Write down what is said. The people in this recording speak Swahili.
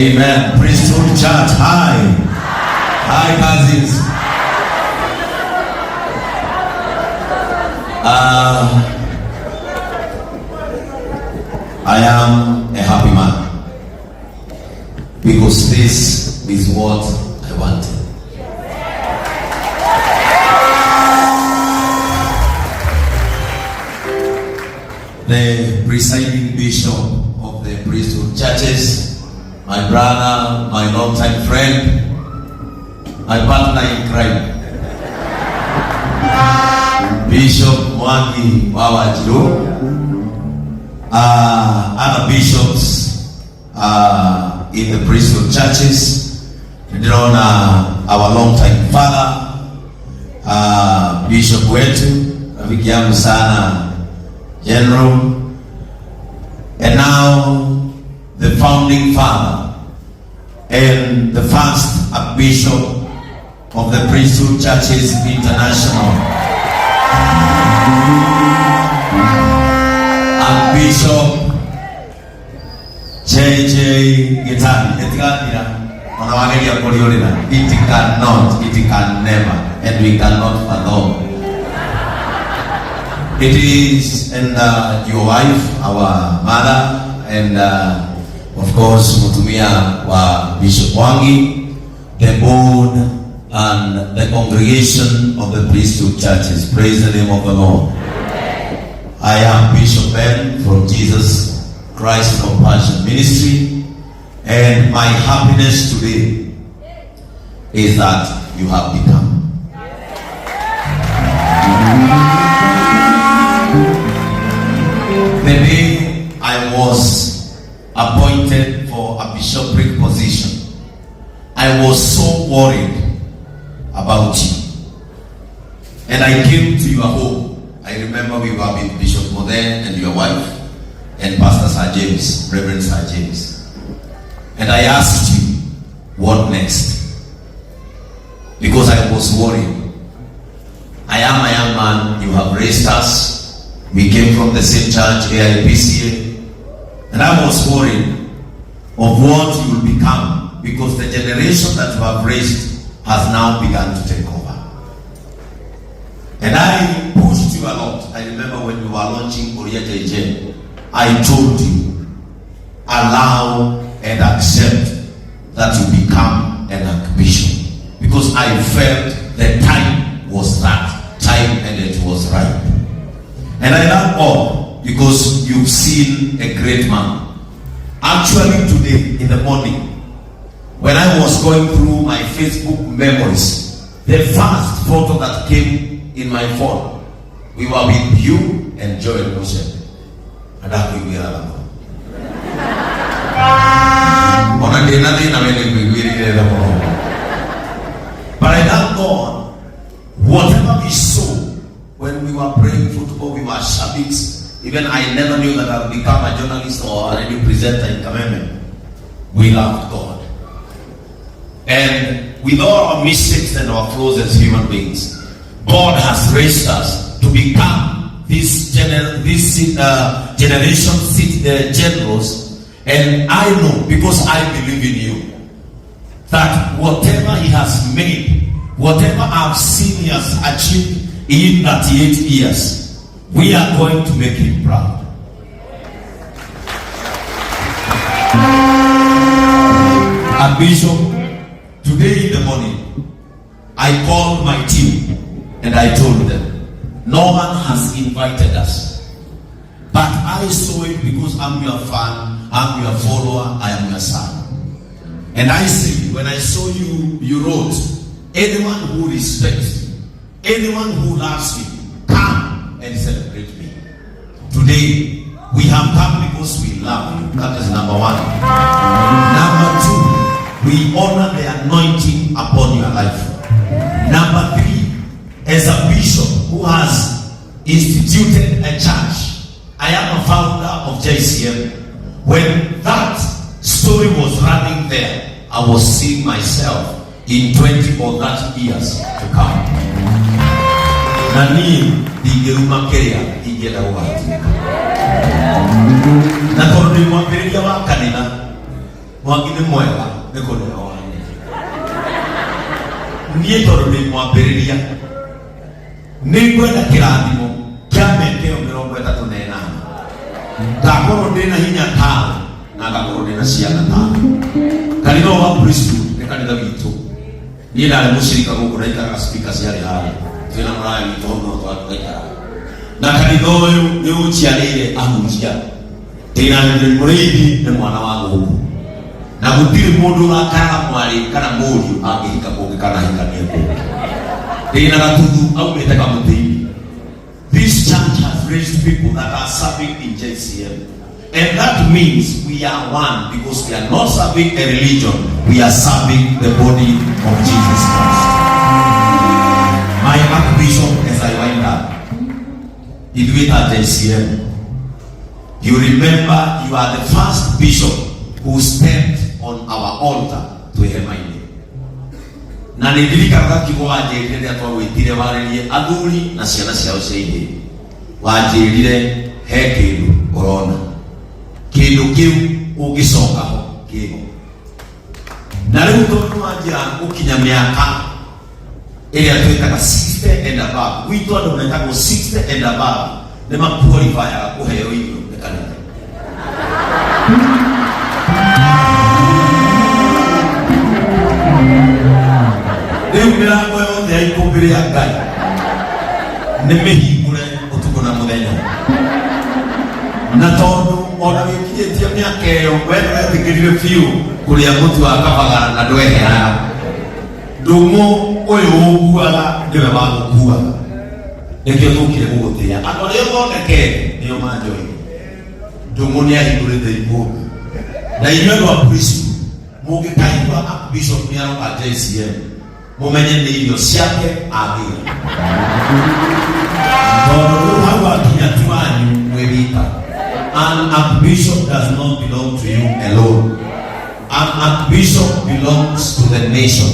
Amen. Priesthood church. Hi. Hi, cousins. I am a happy man because this is what I wanted. The presiding bishop of the priesthood churches, my brother, my longtime friend, my partner in crime, Bishop Muthoni other bishops in the priesthood churches, our longtime father, Bishop wetu, rafiki yangu sana, General, and now the founding father and the first Bishop of the Priesthood Churches International, Bishop Gitumi. It cannot, it can never, and we cannot fathom. It is, and your wife, our mother, and of course, Mutumia wa Bishop Wangi, the board, and the congregation of the priesthood churches. Praise the name of the Lord. I am Bishop Ben from Jesus Christ Compassion Ministry, and my happiness today is that you have become. The day I was appointed for a bishopric position, I was so worried about you. And I came to your home. I remember we were with Bishop Muthee and your wife and Pastor Sir James, Reverend Sir James. And I asked you, what next? Because I was worried. I am a young man, you have raised us. We came from the same church, AIPCA, and I was worried of what you will become, because the generation that you have raised has now begun to take over. And I pushed you a lot. I remember when we were launching Korea JJ, I told you, allow and accept that you become an archbishop, because I felt the time was that time and it was right. And I love all because you've seen a great man. Actually today in the morning, when I was going through my Facebook memories, the first photo that came in my phone, we were with you and Joy Benson. And that we were alone. But I thank God, whatever we saw when we were playing football, we were shabbies. Even I never knew that I would become a journalist or a radio presenter in Kameme. We loved God. And with all our mistakes and our flaws as human beings, God has raised us to become this generation generals. And I know, because I believe in you, that whatever he has made, whatever I've seen he has achieved in 38 years, we are going to make him proud. And Bishop, today in the morning, I called my team and I told them, no one has invited us. But I saw it because I'm your fan, I'm your follower, I am your son. And I said, when I saw you, you wrote, anyone who respects me, anyone who loves me, come and celebrate me. Today, we have come because we love you. That is number one. Number two, we honor the anointing upon your life. Number three, as a bishop who has instituted a church, I am a founder of JCM. When that story was running there, I was seeing myself in 20 or 30 years to come. Nani di Kirumba Kenya igera watu. Na korudi mwapiria wa kanina mwangine mwega nikone wani niĩ tondũ nĩ mwambĩrĩria nĩ ngwenda kĩrathimo kĩa meteo 38 ndakorwo ndĩna hinya tano na ngakorwo ndĩna ciana tano. Kanitha wa priesthood nĩ kanitha witũ. Niĩ ndarĩ mũcirika gũkũ ndaikaraga speaker ciarĩ harĩa twĩna Muraya witũ no twaikara na kanitha ũyũ nĩ ũnjiarĩire ahunjia ndĩna mũrĩithi nĩ mwana wa gũkũ na gũtirĩ mũndũ ũrakara mwarĩ kana mũriũ angĩhika kũngĩ kana hikanie kũngĩ ndĩna gatuthu aumĩte Kamũthĩ. This church has raised people that are serving in JCM, and that means we are one because we are not serving a religion, we are serving the body of Jesus Christ. My Archbishop, as I wind up, did we at JCM? You remember you are the first bishop who stepped on our altar to hear my name. Na nĩndirikanaga kiugo wanjĩrire rĩrĩa twagwĩtire warĩrie athuri na ciana ciao cia airĩtu. Wanjĩrire he kĩndũ ũrona, kĩndũ kĩu ũngĩcoka ho kĩho. Na rĩu tondũ wanjĩra gũkinya mĩaka ĩrĩa twĩtaga 60 and above, gwitũ andũ metagwo 60 and above nĩ makualifayaga kũheo irio nĩ kanitha. Rĩu mĩrango yothe ya ikũmbĩ rĩa Ngai nĩ mĩhingũre ũtukũ na mũthenya. Na tondũ ona wĩkinyĩtie mĩaka ĩyo wee nĩwetĩkĩrire biũ kũrĩa mũtu wa kabagara na ndweheraga, ndũng'ũ ũyũ ũkuaga nĩwe wagũkuaga, nĩkĩo tũkire gũgũtĩĩa. Andũ arĩa thondekete nĩo manjoire. Ndũng'ũ nĩahingũrĩte ikũmbĩ na inyuĩ andũ a priesthood mũngĩkaigua Archbishop nĩaroka JCM mumenye nĩ irio ciake agĩra. Tondũ hau akinya tu wanyu mwĩrika. An Archbishop does not belong to you alone. An Archbishop belongs to the nation.